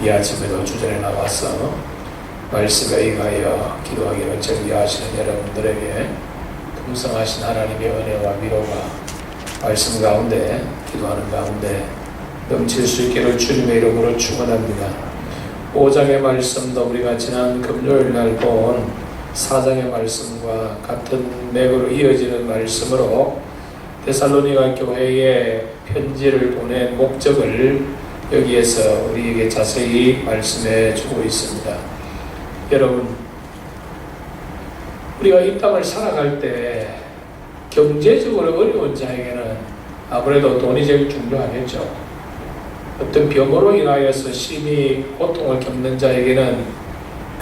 이 아침에도 주전에 나와서 말씀에 의하여 기도하기를 즐겨하시는 여러분들에게 풍성하신 하나님의 은혜와 위로가 말씀 가운데 기도하는 가운데 넘칠 수 있기를 주님의 이름으로 축원합니다. 5장의 말씀도 우리가 지난 금요일 날 본 4장의 말씀과 같은 맥으로 이어지는 말씀으로 데살로니가 교회에 편지를 보낸 목적을 여기에서 우리에게 자세히 말씀해 주고 있습니다. 여러분, 우리가 이 땅을 살아갈 때 경제적으로 어려운 자에게는 아무래도 돈이 제일 중요하겠죠. 어떤 병으로 인하여서 심히 고통을 겪는 자에게는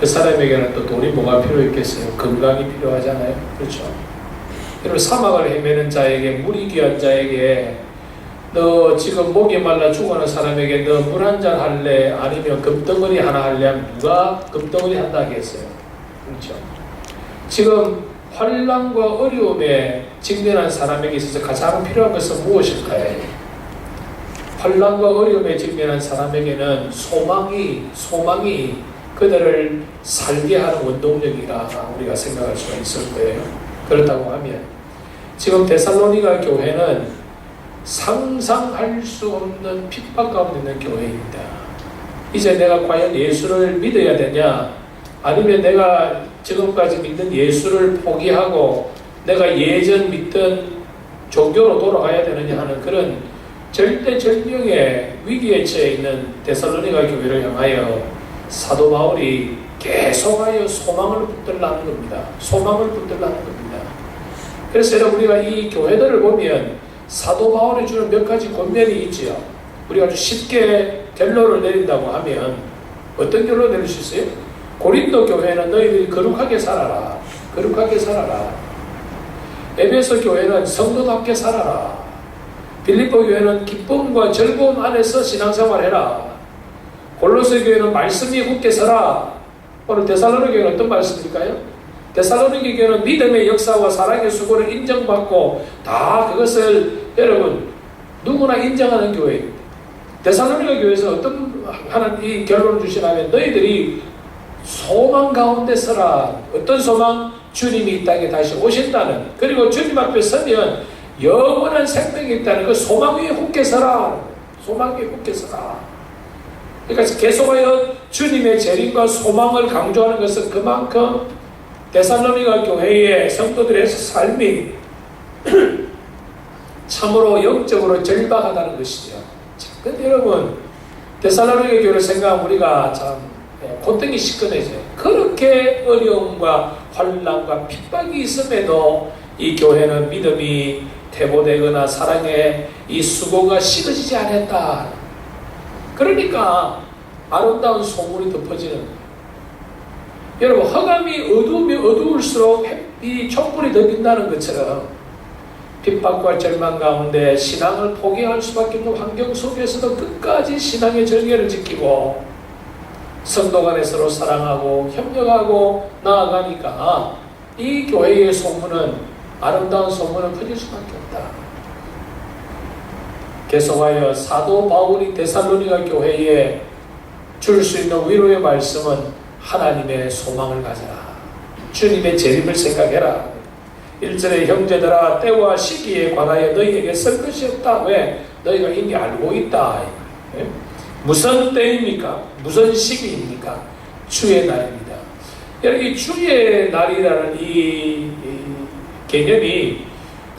그 사람에게는 또 돈이 뭐가 필요했겠어요? 건강이 필요하잖아요. 그렇죠? 여러분, 사막을 헤매는 자에게, 물이 귀한 자에게, 너 지금 목이 말라 죽어가는 사람에게 너 물 한 잔 할래? 아니면 금덩어리 하나 할래? 하면 누가 금덩어리 한다 하겠어요? 그렇죠? 지금 환난과 어려움에 직면한 사람에게 있어서 가장 필요한 것은 무엇일까요? 환난과 어려움에 직면한 사람에게는 소망이 그들을 살게 하는 원동력이라 우리가 생각할 수가 있을 거예요. 그렇다고 하면 지금 데살로니가 교회는 상상할 수 없는 핍박 가운데 있는 교회입니다. 이제 내가 과연 예수를 믿어야 되냐, 아니면 내가 지금까지 믿는 예수를 포기하고 내가 예전 믿던 종교로 돌아가야 되느냐 하는 그런 절대절명의 위기에 처해 있는 데살로니가 교회를 향하여 사도 바울이 계속하여 소망을 붙들라는 겁니다. 소망을 붙들라는 겁니다. 그래서 여러분, 우리가 이 교회들을 보면 사도 바울이 주는 몇 가지 권면이 있지요. 우리가 아주 쉽게 결론을 내린다고 하면 어떤 결론을 내릴 수 있어요? 고린도 교회는 너희들이 거룩하게 살아라. 거룩하게 살아라. 에베소 교회는 성도답게 살아라. 빌립보 교회는 기쁨과 즐거움 안에서 신앙생활해라. 골로새 교회는 말씀이 굳게 서라. 오늘 데살로니가 교회는 어떤 말씀일까요? 데살로니가 교회는 믿음의 역사와 사랑의 수고를 인정받고 다 그것을 여러분 누구나 인정하는 교회입니다. 데살로니가 교회에서 어떤 하는 이 결론을 주시냐면 너희들이 소망 가운데 서라. 어떤 소망? 주님이 이 땅에 다시 오신다는, 그리고 주님 앞에 서면 영원한 생명이 있다는 그 소망 위에 굳게 서라. 소망 위에 굳게 서라. 그러니까 계속하여 주님의 재림과 소망을 강조하는 것은 그만큼 데살로니가 교회의 성도들의 삶이 참으로 영적으로 절박하다는 것이죠. 근데 여러분, 데살로니가 교회를 생각하면 우리가 참 콧등이 시큰해져요. 그렇게 어려움과 환난과 핍박이 있음에도 이 교회는 믿음이 퇴보되거나 사랑의 이 수고가 식어지지 않았다. 그러니까 아름다운 소문이 덮어지는 거예요. 여러분, 흑암이 어두우면 어두울수록 이 촛불이 더 빛나는 것처럼 핍박과 절망 가운데 신앙을 포기할 수밖에 없는 환경 속에서도 끝까지 신앙의 절개를 지키고 성도 간에 서로 사랑하고 협력하고 나아가니까 이 교회의 소문은, 아름다운 소문은 퍼질 수밖에 없다. 계속하여 사도 바울이 데살로니가 교회에 줄 수 있는 위로의 말씀은 하나님의 소망을 가져라. 주님의 재림을 생각해라. 1절에 형제들아, 때와 시기에 관하여 너희에게 쓸 것이 없다. 왜? 너희가 이미 알고 있다. 무슨 때입니까? 무슨 시기입니까? 주의 날입니다. 여기 주의 날이라는 이 개념이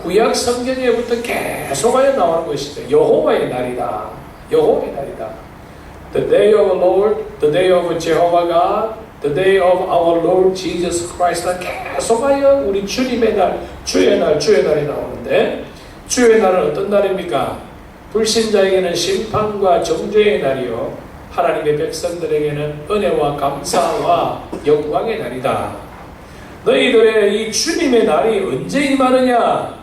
구약 성경에부터 계속하여 나오는 것이죠. 여호와의 날이다. 여호와의 날이다. The day of the Lord, the day of Jehovah God, the day of our Lord Jesus Christ. 계속하여 우리 주님의 날, 주의 날, 주의 날이 나오는데, 주의 날은 어떤 날입니까? 불신자에게는 심판과 정죄의 날이요, 하나님의 백성들에게는 은혜와 감사와 영광의 날이다. 너희들의 이 주님의 날이 언제 임하느냐?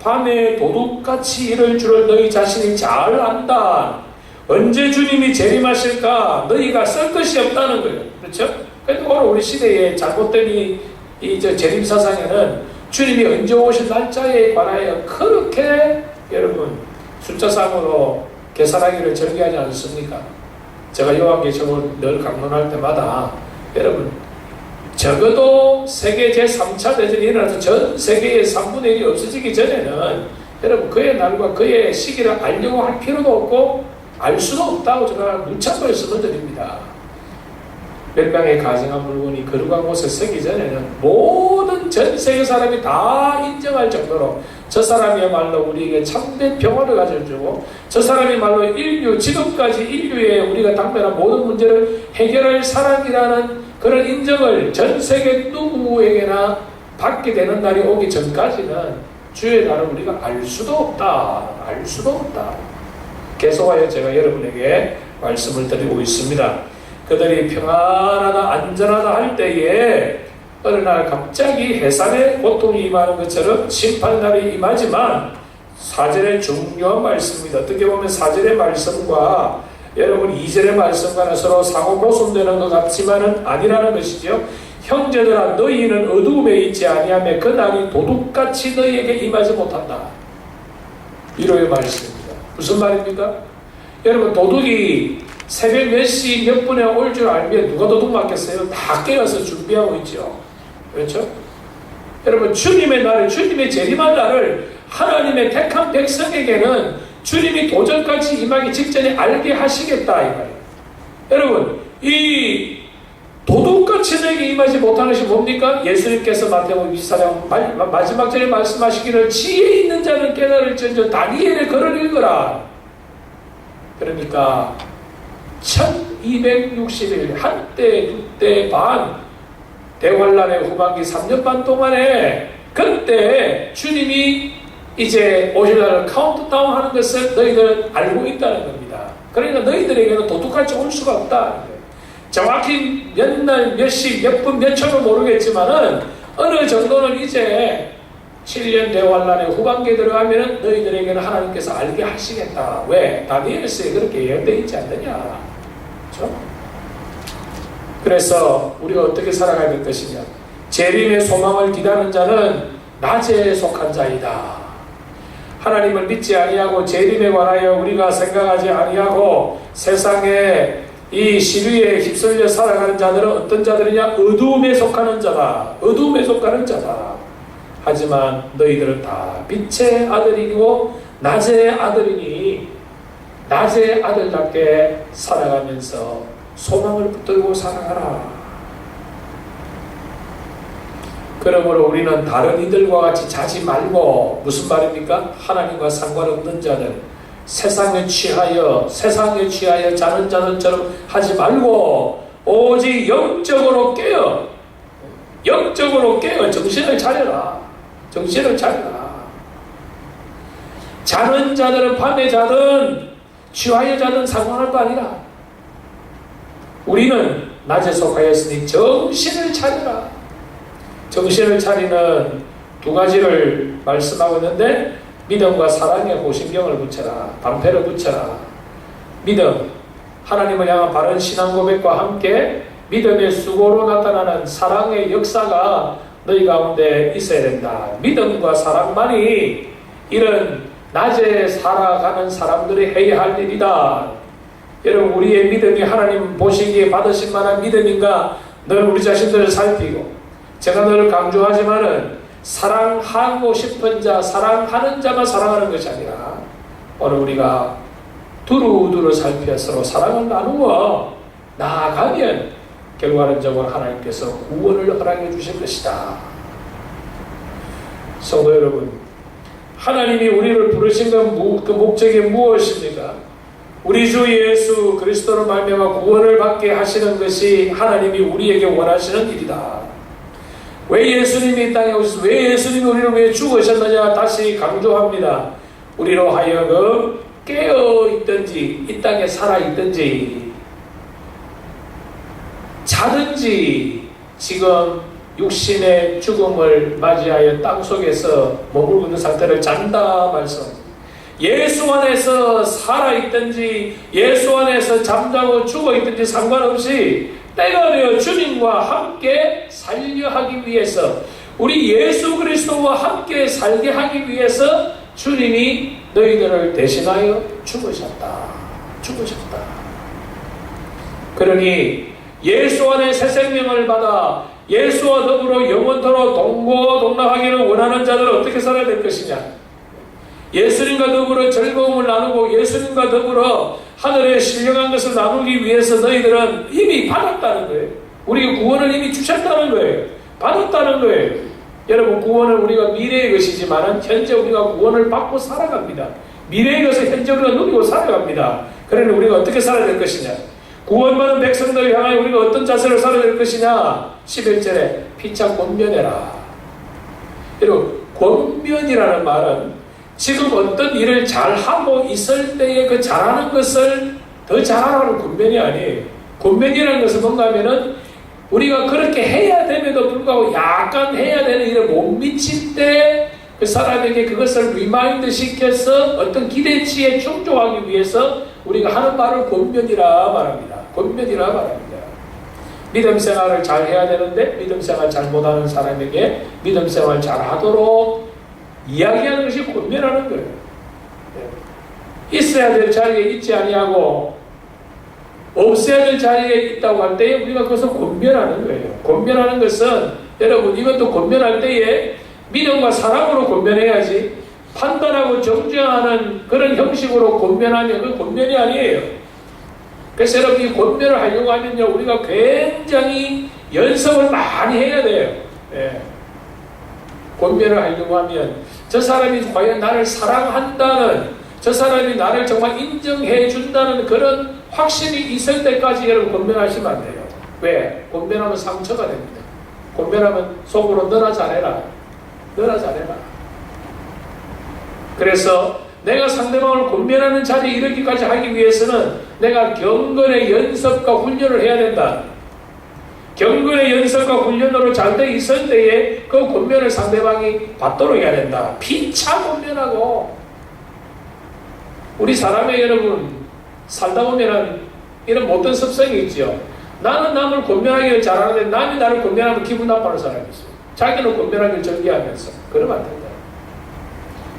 밤에 도둑같이 이를 줄을 너희 자신이 잘 안다. 언제 주님이 재림하실까? 너희가 쓸 것이 없다는 거예요. 그렇죠? 그런데 오늘 우리 시대에 잘못된 이 재림 사상에는 주님이 언제 오실 날짜에 관하여 그렇게 여러분 숫자상으로 계산하기를 즐겨하지 않습니까? 제가 요한계시록을 늘 강론할 때마다 여러분 적어도 세계 제3차 대전이 일어나서 전 세계의 3분의 1이 없어지기 전에는 여러분 그의 날과 그의 시기를 알려고 할 필요도 없고 알 수도 없다고 제가 무차고 말씀을 드립니다. 멸망의 가증한 물건이 거룩한 곳에 서기 전에는 모든 전 세계 사람이 다 인정할 정도로 저 사람이야말로 우리에게 참된 평화를 가져주고 저 사람이말로 인류 지금까지 인류에 우리가 당면한 모든 문제를 해결할 사람이라는 그런 인정을 전 세계 누구에게나 받게 되는 날이 오기 전까지는 주의 날을 우리가 알 수도 없다. 알 수도 없다. 계속하여 제가 여러분에게 말씀을 드리고 있습니다. 그들이 평안하다 안전하다 할 때에 어느 날 갑자기 해산의 고통이 임하는 것처럼 심판의 날이 임하지만 사절의 중요한 말씀입니다. 어떻게 보면 사절의 말씀과 여러분 2절의 말씀과는 서로 상호 보존되는 것 같지만은 아니라는 것이죠. 형제들아 너희는 어두움에 있지 아니하며 그 날이 도둑같이 너희에게 임하지 못한다. 위로의 말씀입니다. 무슨 말입니까? 여러분 도둑이 새벽 몇 시 몇 분에 올 줄 알면 누가 도둑 맞겠어요? 다 깨어서 준비하고 있죠. 그렇죠? 여러분 주님의 날을 주님의 재림할 날을 하나님의 택한 백성에게는 주님이 도전까지 임하기 직전에 알게 하시겠다 이 말이에요. 여러분 이 도둑같이 너에게 임하지 못하는 것이 뭡니까? 예수님께서 마태복음 24장 마지막 절에 말씀하시기를 지혜 있는 자는 깨달을지언정 다니엘의 글을 읽어라. 그러니까 1260일 한때 6대 반 대환란의 후반기 3년 반 동안에 그때 주님이 이제 오실 날을 카운트다운 하는 것을 너희들은 알고 있다는 겁니다. 그러니까 너희들에게는 도둑같이 올 수가 없다. 정확히 몇 날, 몇 시, 몇 분, 몇 초는 모르겠지만은 어느 정도는 이제 7년 대환란의 후반기에 들어가면은 너희들에게는 하나님께서 알게 하시겠다. 왜? 다니엘서에 그렇게 예언되어 있지 않느냐. 그렇죠? 그래서 우리가 어떻게 살아가야 될 것이냐. 재림의 소망을 기다리는 자는 낮에 속한 자이다. 하나님을 믿지 아니하고 재림에 관하여 우리가 생각하지 아니하고 세상에 이 시류에 휩쓸려 살아가는 자들은 어떤 자들이냐? 어두움에 속하는 자다. 어두움에 속하는 자다. 하지만 너희들은 다 빛의 아들이고 낮의 아들이니 낮의 아들답게 살아가면서 소망을 붙들고 살아가라. 그러므로 우리는 다른 이들과 같이 자지 말고 무슨 말입니까? 하나님과 상관없는 자들 세상에 취하여 자는 자들처럼 하지 말고 오직 영적으로 깨어 정신을 차려라. 정신을 차려라. 자는 자들은 밤에 자든 취하여 자든 상관할 거 아니라 우리는 낮에 속하였으니 정신을 차려라. 정신을 차리는 두 가지를 말씀하고 있는데 믿음과 사랑에 호신경을 붙여라. 방패를 붙여라. 믿음, 하나님을 향한 바른 신앙 고백과 함께 믿음의 수고로 나타나는 사랑의 역사가 너희 가운데 있어야 된다. 믿음과 사랑만이 이런 낮에 살아가는 사람들이 해야 할 일이다. 여러분 우리의 믿음이 하나님 보시기에 받으실 만한 믿음인가 늘 우리 자신들을 살피고 제가 늘 강조하지만은 사랑하고 싶은 자, 사랑하는 자만 사랑하는 것이 아니라 오늘 우리가 두루두루 살펴 서로 사랑을 나누어 나아가면 결과론적으로 하나님께서 구원을 허락해 주실 것이다. 성도 여러분, 하나님이 우리를 부르신 그 목적이 무엇입니까? 우리 주 예수 그리스도로 말미암아 구원을 받게 하시는 것이 하나님이 우리에게 원하시는 일이다. 왜 예수님이 이 땅에 오셔서 왜 예수님이 우리를 위해 죽으셨느냐 다시 강조합니다. 우리로 하여금 깨어있든지 이 땅에 살아있든지 자든지 지금 육신의 죽음을 맞이하여 땅속에서 머물고 있는 상태를 잔다 말씀. 예수 안에서 살아있든지 예수 안에서 잠자고 죽어있든지 상관없이 때가 되어 주님과 함께 살려 하기 위해서 우리 예수 그리스도와 함께 살게 하기 위해서 주님이 너희들을 대신하여 죽으셨다. 그러니 예수 안에 새 생명을 받아 예수와 더불어 영원토록 동고동락하기를 원하는 자들은 어떻게 살아야 될 것이냐? 예수님과 더불어 즐거움을 나누고 예수님과 더불어 하늘에 신령한 것을 나누기 위해서 너희들은 이미 받았다는 거예요. 우리가 구원을 이미 주셨다는 거예요. 받았다는 거예요. 여러분, 구원은 우리가 미래의 것이지만 현재 우리가 구원을 받고 살아갑니다. 미래의 것을 현재 우리가 누리고 살아갑니다. 그러니 우리가 어떻게 살아야 될 것이냐? 구원받은 백성들을 향하여 우리가 어떤 자세로 살아야 될 것이냐? 11절에 피차 권면해라. 여러분, 권면이라는 말은 지금 어떤 일을 잘하고 있을 때에 그 잘하는 것을 더 잘하라는 권면이 아니에요. 권면이라는 것은 뭔가 하면은 우리가 그렇게 해야 됨에도 불구하고 약간 해야 되는 일을 못 미칠 때 그 사람에게 그것을 리마인드 시켜서 어떤 기대치에 충족하기 위해서 우리가 하는 말을 권면이라 말합니다. 권면이라 말합니다. 믿음 생활을 잘 해야 되는데 믿음 생활 잘못하는 사람에게 믿음 생활 잘하도록 이야기하는 것이 권면하는 거예요. 있어야 될 자리에 있지 아니하고 없어야 될 자리에 있다고 할 때에 우리가 그것을 권면하는 거예요. 권면하는 것은 여러분, 이것도 권면할 때에 믿음과 사랑으로 권면해야지 판단하고 정죄하는 그런 형식으로 권면하면 그건 권면이 아니에요. 그래서 여러분, 이 권면을 하려고 하면요, 우리가 굉장히 연습을 많이 해야 돼요. 예. 권면을 하려고 하면 저 사람이 과연 나를 사랑한다는, 저 사람이 나를 정말 인정해 준다는 그런 확신이 있을 때까지 여러분 권면하시면 안 돼요. 왜? 권면하면 상처가 됩니다. 권면하면 속으로 너나 잘해라. 너나 잘해라. 그래서 내가 상대방을 권면하는 자리에 이르기까지 하기 위해서는 내가 경건의 연습과 훈련을 해야 된다. 경건의 연습과 훈련으로 잘 돼 있을 때에 그 권면을 상대방이 받도록 해야 된다. 피차 권면하고. 우리 사람의 여러분 살다 보면은 이런 못된 습성이 있죠. 나는 남을 권면하기를 잘하는데 남이 나를 권면하면 기분 나빠하는 사람이 있어요. 자기는 권면하기를 즐겨하면서. 그러면 안 된다.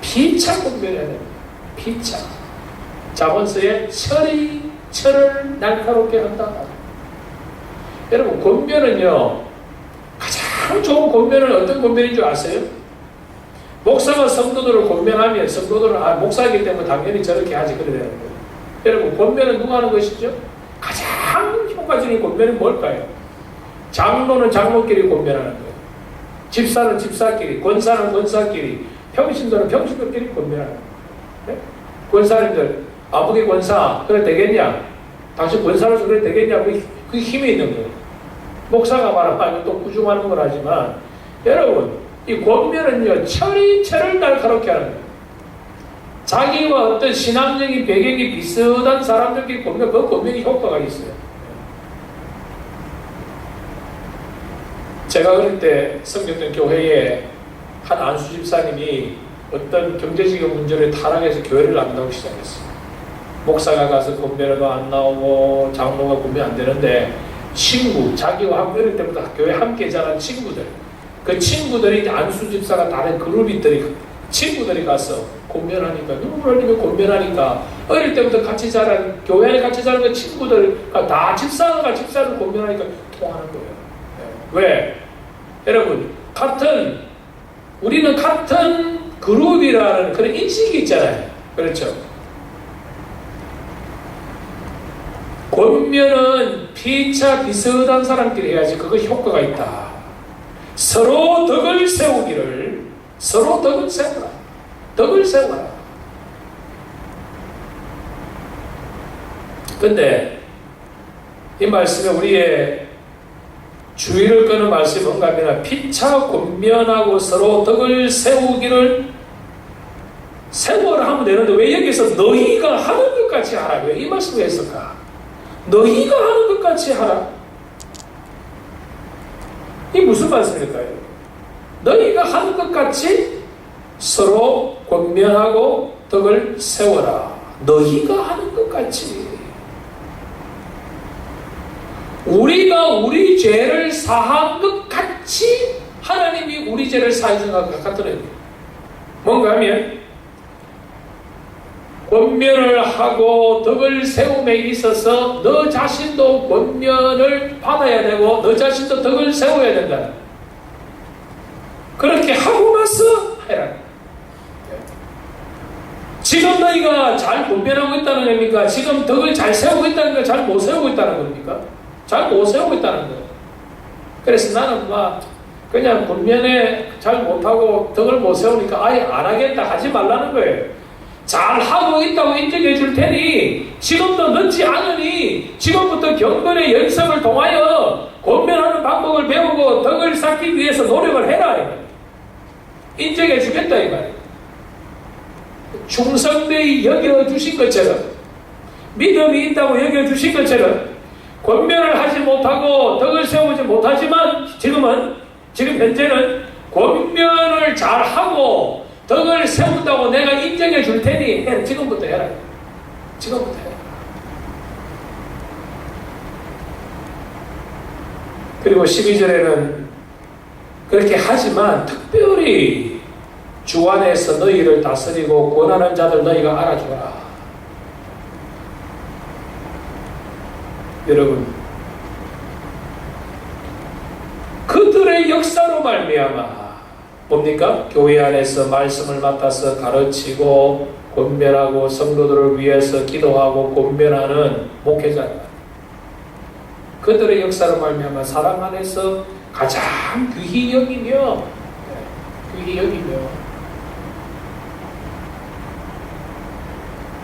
피차 권면해야 됩니다. 피차. 잠언서에 철을 날카롭게 한다. 여러분, 권면은요, 가장 좋은 권면은 어떤 권면인 줄 아세요? 목사가 성도들을 권면하면 성도들은 목사이기 때문에 당연히 저렇게 하지 그래야 되는 거예요. 여러분, 권면은 누가 하는 것이죠? 가장 효과적인 권면은 뭘까요? 장로는 장로끼리 권면하는 거예요. 집사는 집사끼리, 권사는 권사끼리, 평신도는 평신도끼리 권면하는 거예요. 네? 권사님들, 아버지 권사, 그래 되겠냐? 당신 권사로서 그래 되겠냐? 그 힘이 있는 거예요. 목사가 말하면 또 꾸중하는 걸 하지만, 여러분, 이 권면은요, 철을 날카롭게 하는 거예요. 자기와 어떤 신앙적인 배경이 비슷한 사람들끼리 권면, 그 권면이 효과가 있어요. 제가 어릴 때 섬겼던 교회에 한 안수 집사님이 어떤 경제적인 문제를 타락해서 교회를 안 나오기 시작했어요. 목사가 가서 권면해도 안 나오고 장로가 권면 안 되는데 자기와 어릴 때부터 교회 함께 자란 친구들, 그 친구들이 안수 집사가 다른 친구들이 가서 권면하니까, 누구를 하면 권면하니까 어릴 때부터 같이 자란, 교회 안에 같이 자란 그 친구들과 다 집사를 권면하니까 통하는 거예요. 왜? 여러분, 우리는 같은 그룹이라는 그런 인식이 있잖아요. 그렇죠? 권면은 피차 비슷한 사람끼리 해야지 그거 효과가 있다. 서로 덕을 세우라. 덕을 세워라. 근데 이 말씀에 우리의 주의를 끄는 말씀이 뭔가 하면 피차 권면하고 서로 덕을 세우기를 세워라 하면 되는데 왜 여기서 너희가 하는 것 같이 하라? 왜 이 말씀을 했을까? 너희가 하는 것 같이 하라? 이 무슨 말씀일까요? 너희가 하는 것 같이 서로 권면하고 덕을 세워라. 너희가 하는 것 같이. 우리가 우리 죄를 사한 것 같이 하나님이 우리 죄를 사해 준 것 같더래요. 뭔가 하면 권면을 하고 덕을 세움에 있어서 너 자신도 권면을 받아야 되고 너 자신도 덕을 세워야 된다. 그렇게 하고 나서 해라. 지금 너희가 잘 권면하고 있다는 겁니까? 지금 덕을 잘 세우고 있다는 겁니까? 잘 못 세우고 있다는 겁니까? 잘 못 세우고 있다는 거예요. 그래서 나는 그냥 권면에 잘 못하고 덕을 못 세우니까 아예 안 하겠다 하지 말라는 거예요. 잘 하고 있다고 인정해 줄 테니 지금도 늦지 않으니 지금부터 경건의 연습을 통하여 권면하는 방법을 배우고 덕을 쌓기 위해서 노력을 해라. 인정해 주겠다 이 말이에요. 충성되이 여겨주신 것처럼 믿음이 있다고 여겨주신 것처럼 권면을 하지 못하고 덕을 세우지 못하지만 지금 현재는 권면을 잘하고 덕을 세운다고 내가 인정해 줄 테니 해라. 지금부터 해라. 지금부터 해라. 그리고 12절에는 그렇게 하지만 특별히 주 안에서 너희를 다스리고 권하는 자들 너희가 알아주라. 여러분, 그들의 역사로 말미암아 뭡니까? 교회 안에서 말씀을 맡아서 가르치고 권면하고 성도들을 위해서 기도하고 권면하는 목회자, 그들의 역사로 말미암아 사랑 안에서 가장 귀히 여기며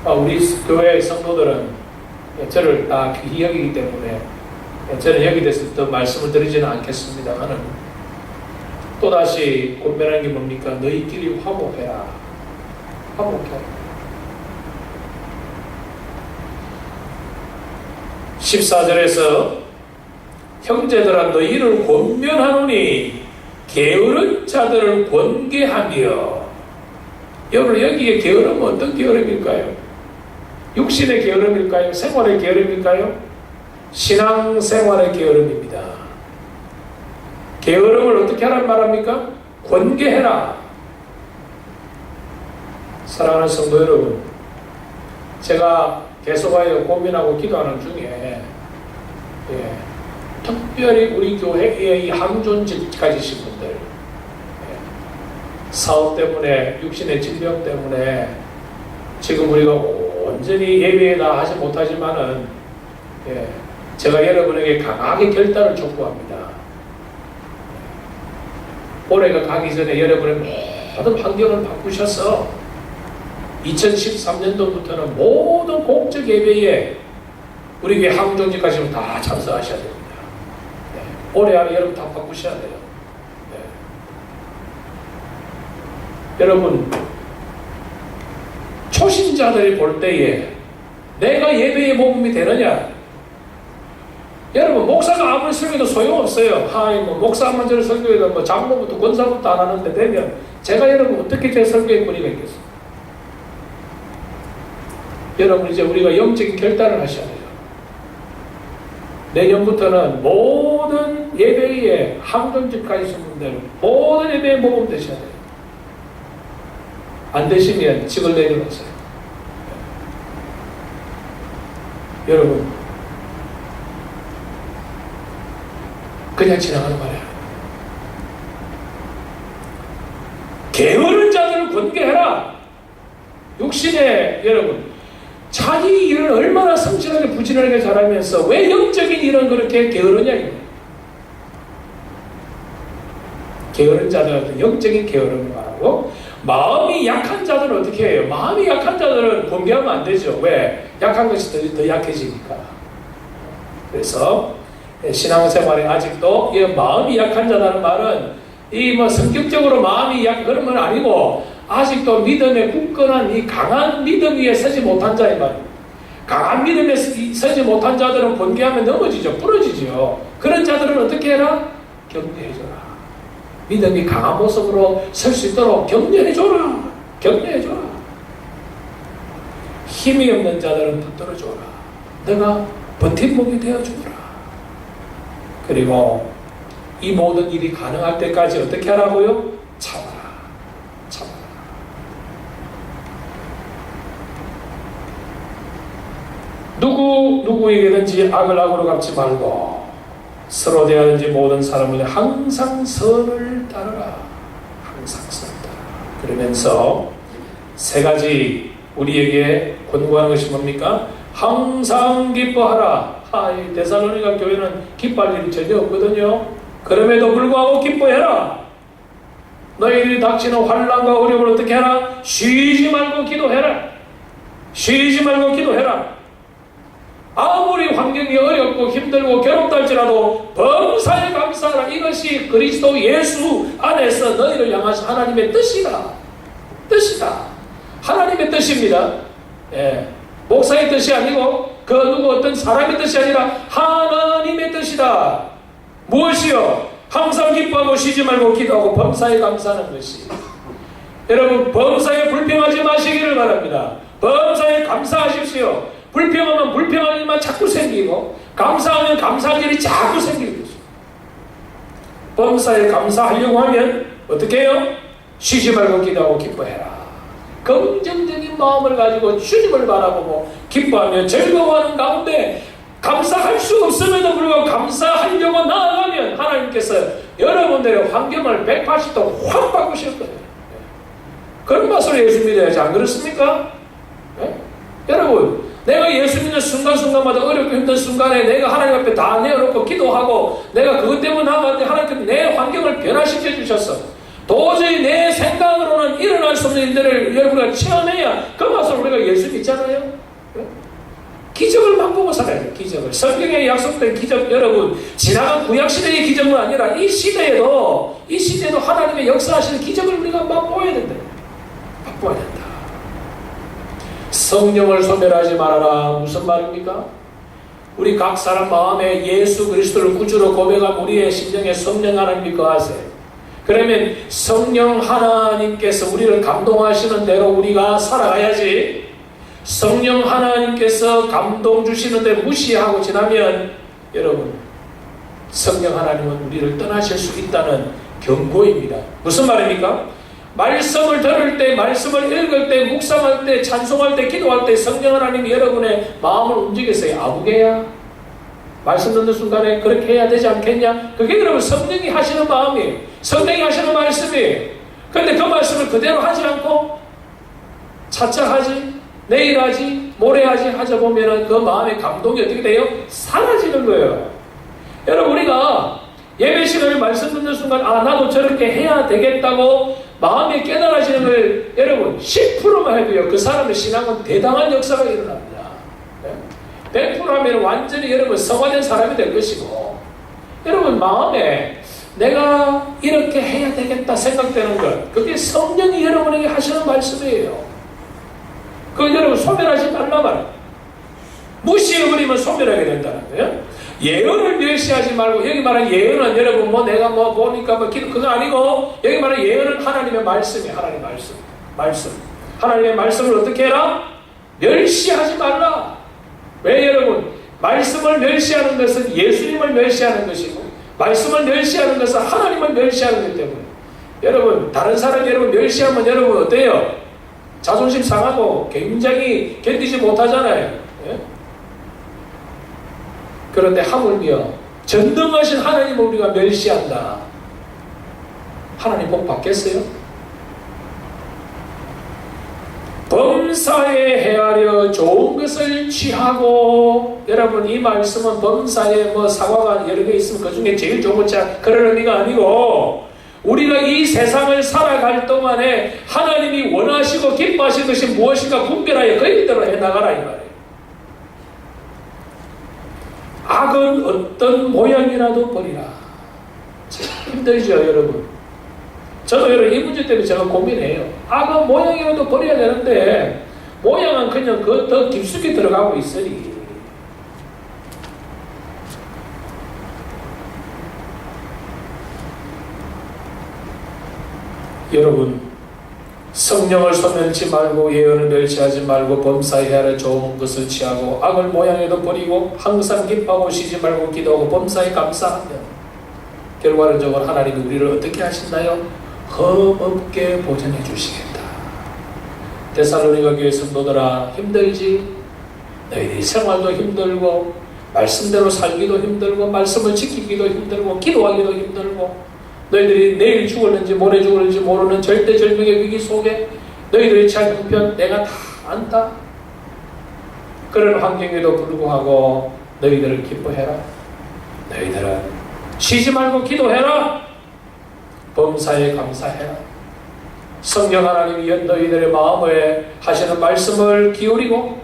우리 교회의 성도들은 저를 다 귀히 여기기 때문에 저는 여기 대해서 더 말씀을 드리지는 않겠습니다만은 또다시 권면하는 게 뭡니까? 너희끼리 화목해라. 화목해라. 14절에서 형제들아 너희를 권면하노니 게으른 자들을 권계하며. 여러분 여기에 게으름은 어떤 게으름일까요? 육신의 게으름일까요? 생활의 게으름일까요? 신앙생활의 게으름입니다. 게으름을 어떻게 하란 말합니까? 권계해라. 사랑하는 성도 여러분, 제가 계속하여 고민하고 기도하는 중에 특별히 우리 교회의 이 항존직 가지신 분들, 사업 때문에 육신의 질병 때문에 지금 우리가 온전히 예배나 하지 못하지만은 제가 여러분에게 강하게 결단을 촉구합니다. 올해가 가기 전에 여러분의 모든 환경을 바꾸셔서 2013년도부터는 모든 공적 예배에 우리 교회 항존직 가시면 다 참석하셔야 됩니다. 올해 안에 여러분 다 바꾸셔야 돼요. 여러분 초신자들이 볼 때에 내가 예배의 모범이 되느냐? 여러분 목사가 아무리 설교해도 소용없어요. 목사 먼저 설교해도 장로부터 권사부터 안 하는데 되면 제가 여러분 어떻게 제 설교의 권위가 있겠어요? 여러분 이제 우리가 영적인 결단을 하셔야 돼요. 내년부터는 모든 예배에 항존직 가시는 분들 모든 예배의 모범 되셔야 돼요. 안 되시면 직을 내려놓으세요. 여러분 그냥 지나가는 말이야. 게으른 자들을 권계해라. 육신의 여러분 자기 일을 얼마나 성실하게 부지런하게 잘하면서 왜 영적인 일은 그렇게 게으르냐 이거. 게으른 자들은 영적인 게으름을 말하고 마음이 약한 자들은 어떻게 해요? 마음이 약한 자들은 권계하면 안 되죠. 왜? 약한 것이 더 약해지니까. 그래서 신앙생활에 아직도 이 마음이 약한 자라는 말은 이 성격적으로 마음이 그런 건 아니고 아직도 믿음에 굳건한 이 강한 믿음 위에 서지 못한 자의 말이에요. 강한 믿음에 서지 못한 자들은 번개하면 넘어지죠. 부러지죠. 그런 자들은 어떻게 해라? 격려해줘라. 믿음이 강한 모습으로 설 수 있도록 격려해줘라. 격려해줘라. 힘이 없는 자들은 붙들어줘라. 내가 버팀목이 되어주라. 그리고 이 모든 일이 가능할 때까지 어떻게 하라고요? 참아라. 참아라. 누구에게든지 악을 악으로 갚지 말고 서로 대하든지 모든 사람을 항상 선을 따르라. 항상 선을 따르라. 그러면서 세 가지 우리에게 권고하는 것이 뭡니까? 항상 기뻐하라. 이 데살로니가 교회는 기뻐할 일이 전혀 없거든요. 그럼에도 불구하고 기뻐해라. 너희들이 닥치는 환난과 어려움을 어떻게 해라? 쉬지 말고 기도해라. 쉬지 말고 기도해라. 아무리 환경이 어렵고 힘들고 괴롭다 할지라도 범사에 감사하라. 이것이 그리스도 예수 안에서 너희를 향하신 하나님의 뜻이다. 하나님의 뜻입니다. 예. 목사의 뜻이 아니고 그 누구 어떤 사람의 뜻이 아니라 하나님의 뜻이다. 무엇이요? 항상 기뻐하고 쉬지 말고 기도하고 범사에 감사하는 것이. 여러분, 범사에 불평하지 마시기를 바랍니다. 범사에 감사하십시오. 불평하면 불평할 일만 자꾸 생기고 감사하면 감사할 일이 자꾸 생기는 것입니다. 범사에 감사하려고 하면 어떻게 해요? 쉬지 말고 기도하고 기뻐해라. 긍정적인 마음을 가지고 주님을 바라보고 기뻐하며 즐거워하는 가운데 감사할 수 없음에도 불구하고 감사하려고 나아가면 하나님께서 여러분들의 환경을 180도 확 바꾸실 거예요. 그런 맛으로 예수 믿어야지, 안 그렇습니까? 네? 여러분, 내가 예수 믿는 순간순간마다 어렵고 힘든 순간에 내가 하나님 앞에 다 내어놓고 기도하고 내가 그것 때문에 나아갔는데 하나님께서 내 환경을 변화시켜 주셨어. 도저히 내 생각으로는 일어날 수 없는 일들을 여러분과 체험해야 그 맛으로 우리가 예수 믿잖아요. 기적을 맛보고 살아야 돼요. 기적을. 성경에 약속된 기적, 여러분, 지나간 구약시대의 기적은 아니라 이 시대에도 하나님의 역사하시는 기적을 우리가 맛보아야 된다. 맛보아야 된다. 성령을 소멸하지 말아라. 무슨 말입니까? 우리 각 사람 마음에 예수 그리스도를 구주로 고백한 우리의 심령에 성령 하나님이 거하세요. 그러면 성령 하나님께서 우리를 감동하시는 대로 우리가 살아가야지, 성령 하나님께서 감동 주시는 대로 무시하고 지나면 여러분, 성령 하나님은 우리를 떠나실 수 있다는 경고입니다. 무슨 말입니까? 말씀을 들을 때, 말씀을 읽을 때, 묵상할 때, 찬송할 때, 기도할 때 성령 하나님이 여러분의 마음을 움직이세요. 아부개야? 말씀 듣는 순간에 그렇게 해야 되지 않겠냐? 그게 여러분 성령이 하시는 마음이에요. 성령이 하시는 말씀이에요. 그런데 그 말씀을 그대로 하지 않고 차차하지, 내일 하지, 모레 하자 보면은 그 마음의 감동이 어떻게 돼요? 사라지는 거예요. 여러분, 우리가 예배 시간에 말씀 듣는 순간 나도 저렇게 해야 되겠다고 마음이 깨달아지는 걸 여러분 10%만 해도요, 그 사람의 신앙은 대단한 역사가 일어납니다. 100% 하면 완전히 여러분 성화된 사람이 될 것이고, 여러분 마음에 내가 이렇게 해야 되겠다 생각되는 것, 그게 성령이 여러분에게 하시는 말씀이에요. 그걸 여러분 소멸하지 말라 말이에요. 무시해버리면 소멸하게 된다는 거예요. 예언을 멸시하지 말고, 여기 말하는 예언은 여러분 내가 보니까 그거 아니고, 여기 말하는 예언은 하나님의 말씀이에요. 하나님의 말씀. 하나님의 말씀을 어떻게 해라? 멸시하지 말라. 왜 여러분? 말씀을 멸시하는 것은 예수님을 멸시하는 것이고, 말씀을 멸시하는 것은 하나님을 멸시하는 것 때문에, 여러분 다른 사람 여러분 멸시하면 여러분 어때요? 자존심 상하고 굉장히 견디지 못하잖아요. 예? 그런데 하물며 전능하신 하나님을 우리가 멸시한다. 하나님 복 받겠어요? 범사에 헤아려 좋은 것을 취하고, 여러분 이 말씀은 범사에 사과가 여러 개 있으면 그 중에 제일 좋은 것이 그런 의미가 아니고, 우리가 이 세상을 살아갈 동안에 하나님이 원하시고 기뻐하시는 것이 무엇인가 분별하여 그 일대로 해나가라 이 말이에요. 악은 어떤 모양이라도 버리라. 참 힘들죠 여러분. 저도 여러분 이 문제 때문에 제가 고민해요. 악은 모양이라도 버려야 되는데 모양은 그냥 더 깊숙이 들어가고 있으니, 여러분 성령을 소멸치 말고, 예언을 멸시하지 말고, 범사에 헤아려 좋은 것을 취하고, 악을 모양에도 버리고, 항상 기뻐하고 쉬지 말고 기도하고 범사에 감사하면 결과론적으로 하나님이 우리를 어떻게 하신다요? 흠없게 보전해 주시겠다. 데살로니가 교회 성도들아, 힘들지? 너희들이 생활도 힘들고 말씀대로 살기도 힘들고 말씀을 지키기도 힘들고 기도하기도 힘들고 너희들이 내일 죽을는지 모레 죽을는지 모르는 절대절명의 위기 속에 너희들이 처한 형편 내가 다 안다. 그런 환경에도 불구하고 너희들을 기뻐해라. 너희들은 쉬지 말고 기도해라. 범사에 감사해라. 성령 하나님이 너희들의 마음에 하시는 말씀을 기울이고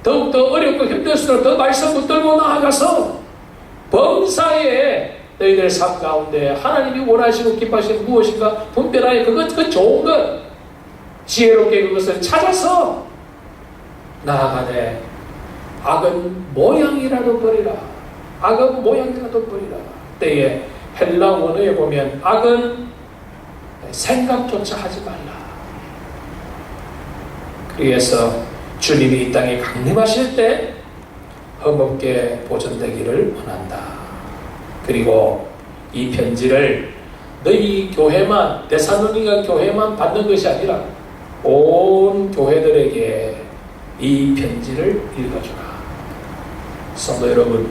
더욱더 어렵고 힘들수록 더 말씀 붙들고 나아가서 범사에 너희들의 삶 가운데 하나님이 원하시고 기뻐하시는 무엇인가 분별하여 그 좋은 것 지혜롭게 그것을 찾아서 나아가되 악은 모양이라도 버리라. 악은 모양이라도 버리라. 때에 헬라 원어에 보면 악은 생각조차 하지 말라. 그래서 주님이 이 땅에 강림하실 때 흠없게 보존되기를 원한다. 그리고 이 편지를 너희 교회만, 데살로니가 교회만 받는 것이 아니라 온 교회들에게 이 편지를 읽어주라. 성도 여러분,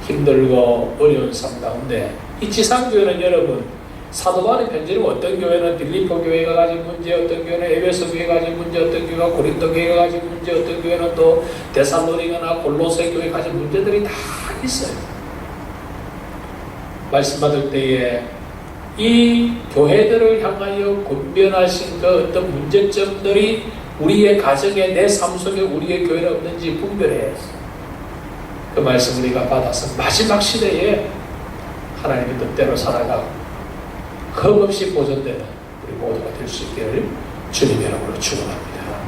힘들고 어려운 삶 가운데 이 지상교회는 여러분 사도 바울의 편지는 어떤 교회는 빌립보 교회가 가진 문제, 어떤 교회는 에베소 교회가 가진 문제, 어떤 교회가 고린도 교회가 가진 문제, 어떤 교회는 또 데살로니가나 골로새 교회가 가진 문제들이 다 있어요. 말씀 받을 때에 이 교회들을 향하여 권면하신 그 어떤 문제점들이 우리의 가정에 내 삶 속에 우리의 교회에 없는지 분별해야 했어요. 그 말씀 우리가 받아서 마지막 시대에 하나님의 뜻대로 살아가고 흠없이 보존되는 우리 모두가 될 수 있기를 주님의 이름으로 축원합니다.